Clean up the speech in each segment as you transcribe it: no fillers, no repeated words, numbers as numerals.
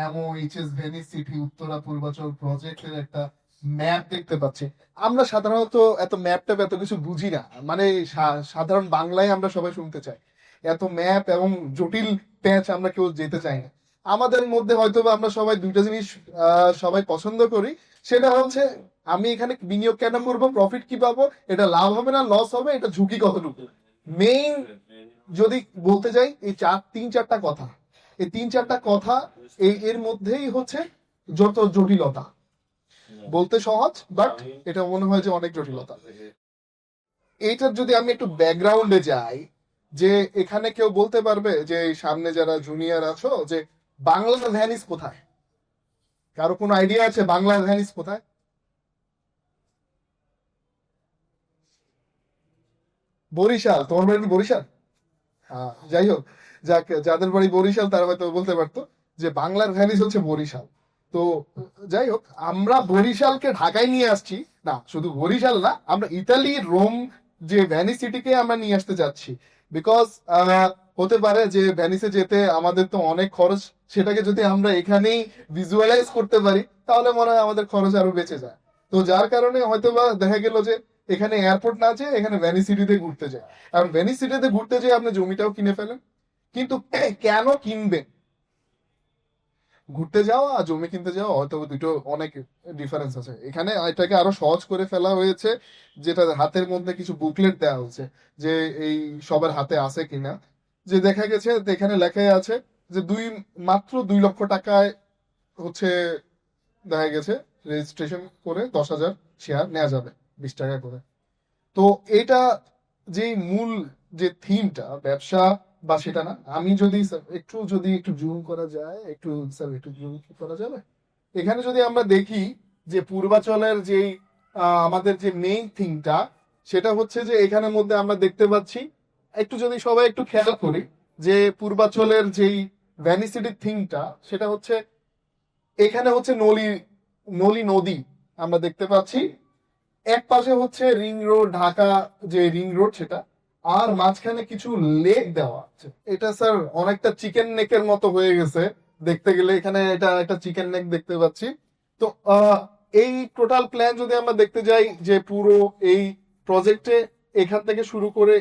এমওএইচএস Venice city Uttara Purbachal প্রজেক্টের একটা map দেখতে পাচ্ছি। আমরা সাধারণত এত ম্যাপ ট্যাপ এত কিছু বুঝি না, মানে সাধারণ বাংলায় আমরা সবাই শুনতে চাই। এত ম্যাপ এবং জটিল প্যাচ আমরা কেউ যেতে চাই না। আমাদের মধ্যে হয়তো বা আমরা সবাই দুইটা জিনিস সবাই পছন্দ করি, সেটা হচ্ছে আমি এখানে বিনিয়োগ কেন করবো, প্রফিট কি পাবো, এটা লাভ হবে না লস হবে, এটা ঝুঁকি কতটুকু। মেইন যদি বলতে যাই এই তিন চারটা কথা, এই তিন চারটা কথা এর মধ্যেই হচ্ছে যত জটিলতা। বলতে সহজ, বাট এটা মনে হয় যে অনেক জটিলতা। এইটার যদি আমি একটু ব্যাকগ্রাউন্ডে যাই, যে এখানে কেউ বলতে পারবে যে এই সামনে যারা জুনিয়র আছো, যে বাংলা ভ্যানিস কোথায়? কারো কোনো আইডিয়া আছে বাংলা ভ্যানিস কোথায়? বরিশাল। তোমার বাড়ি কি বরিশাল? হ্যাঁ, যাই হোক, যাদের বাড়ি বরিশাল তারা হয়তো বলতে পারতো যে বাংলার ভ্যানিস হচ্ছে বরিশাল। তো যাই হোক, আমরা বরিশালকে ঢাকায় নিয়ে আসছি না, শুধু বরিশাল না, আমরা ইতালি রোম যে ভ্যানিস সিটিকে আমরা নিয়ে আসতে যাচ্ছি। বিকজ হতে পারে যে ভ্যানিসে যেতে আমাদের তো অনেক খরচ, সেটাকে যদি আমরা এখানেই ভিজুয়ালাইজ করতে পারি তাহলে মনে হয় আমাদের খরচ আরো বেঁচে যায়। তো যার কারণে হয়তো বা দেখা গেল যে এখানে এয়ারপোর্ট না যেয়ে এখানে ভ্যানিস সিটিতে ঘুরতে যায়। কারণ ভেনিস সিটিতে ঘুরতে যেয়ে আপনি জমিটাও কিনে ফেলেন, কিন্তু কেন কিনবেন? ঘুরতে যাওয়া আর জমি কিনতে যাওয়া হয়তো দুটো অনেক ডিফারেন্স আছে। এখানে এটাকে আরো সহজ করে ফেলা হয়েছে, যেটা হাতের মধ্যে কিছু বুকলেট দেওয়া হয়েছে যে এই সবার হাতে আছে কিনা। যে দেখা গেছে এখানে লেখাই আছে যে মাত্র 2 লক্ষ টাকায় হচ্ছে দেখা গেছে রেজিস্ট্রেশন করে 10,000 শেয়ার নেওয়া যাবে 20 টাকা করে। তো এটা যে মূল যে থিমটা ব্যবসা বা সেটা না। আমি যদি স্যার একটু জুম করা যায়, একটু স্যার একটু জুম করা যাবে? এখানে যদি আমরা দেখি যে পূর্বাচলের যে আমাদের যে মেইন থিমটা, সেটা হচ্ছে যে এখানের মধ্যে আমরা দেখতে পাচ্ছি, একটু যদি সবাই একটু খেয়াল করি, যে পূর্বাচলের যেই ভ্যানিসিটির থিমটা সেটা হচ্ছে এখানে হচ্ছে নলি নলি নদী আমরা দেখতে পাচ্ছি। এক পাশে হচ্ছে রিং রোড, ঢাকা যে রিং রোড সেটা, আর মাঝখানে কিছু লেক দেওয়া আছে। এটা স্যার অনেকটা চিকেন নেকের মতো হয়ে গেছে দেখতে গেলে। এখানে এটা একটা চিকেন নেক দেখতে পাচ্ছি। তো এই টোটাল প্ল্যান যদি আমরা দেখতে যাই, যে পুরো এই প্রজেক্টে এখান থেকে শুরু করে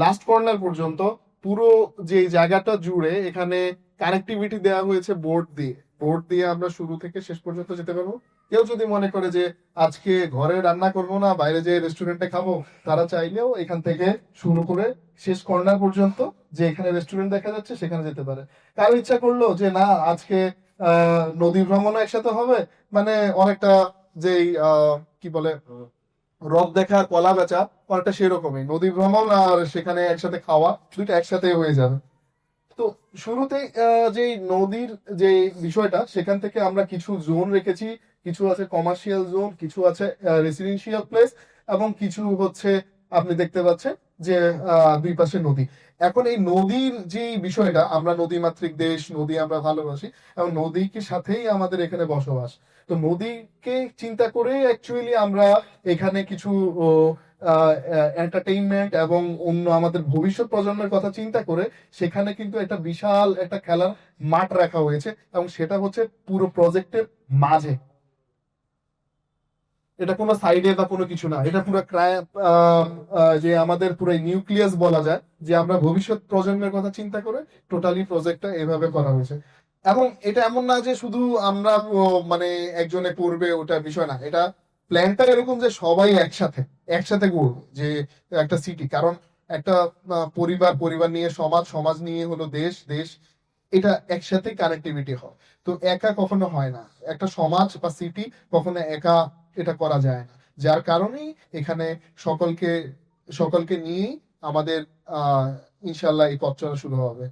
লাস্ট কর্নার পর্যন্ত পুরো যে জায়গাটা জুড়ে এখানে কানেক্টিভিটি দেওয়া হয়েছে বোর্ড দিয়ে আমরা শুরু থেকে শেষ পর্যন্ত যেতে পারবো। কেউ যদি মনে করে যে আজকে ঘরে রান্না করব না, বাইরে যে রেস্টুরেন্টে খাবো, তারা চাইলেও এখান থেকে শুরু করে শেষ কর্নার পর্যন্ত যে এখানে রেস্টুরেন্ট দেখা যাচ্ছে সেখানে যেতে পারে। কারো ইচ্ছা করলো যে না আজকে নদী ভ্রমণও একসাথে হবে, মানে অনেকটা যেই কি বলে হ্রদ দেখা কলা বেচা, অনেকটা সেরকমই নদী ভ্রমণ আর সেখানে একসাথে খাওয়া, দুইটা একসাথে হয়ে যাবে। তো শুরুতে যে নদীর যে বিষয়টা, সেখান থেকে আমরা কিছু জোন রেখেছি। কিছু আছে কমার্শিয়াল জোন, কিছু আছে রেসিডেন্সিয়াল প্লেস, এবং কিছু হচ্ছে আপনি দেখতে পাচ্ছেন যে দুই পাশে নদী। এখন এই নদীর যে বিষয়টা, আমরা নদীমাতৃক দেশ, নদী আমরা ভালোবাসি এবং নদীকে সাথেই আমাদের এখানে বসবাস। তো নদীকে চিন্তা করে অ্যাকচুয়ালি আমরা এখানে কিছু এন্টারটেইনমেন্ট এবং অন্য আমাদের ভবিষ্যৎ প্রজন্মের কথা চিন্তা করে সেখানে কিন্তু একটা বিশাল একটা খেলার মাঠ রাখা হয়েছে, এবং সেটা হচ্ছে পুরো প্রজেক্টের মাঝে। এটা কোনো সাইডে বা কোনো কিছু না, এটা পুরো যে আমাদের পুরো নিউক্লিয়াস বলা যায়, যে আমরা ভবিষ্যৎ প্রজন্মের কথা চিন্তা করে টোটালি প্রজেক্টটা এভাবে করা হয়েছে। এবং এটা এমন না যে শুধু আমরা মানে একজনে করবে ওটা বিষয় না, এটা প্ল্যানটা এরকম যে সবাই একসাথে একসাথে করবে যে একটা সিটি। কারণ একটা পরিবার, পরিবার নিয়ে সমাজ, সমাজ নিয়ে হলো দেশ, দেশ, এটা একসাথে কানেক্টিভিটি হয়। তো একা কখনো হয় না, একটা সমাজ বা সিটি কখনো একা এটা করা যায় না। যার কারণেই এখানে সকলকে সকলকে নিয়েই আমাদের ইনশাল্লাহ এই পথ চলা শুরু হবে।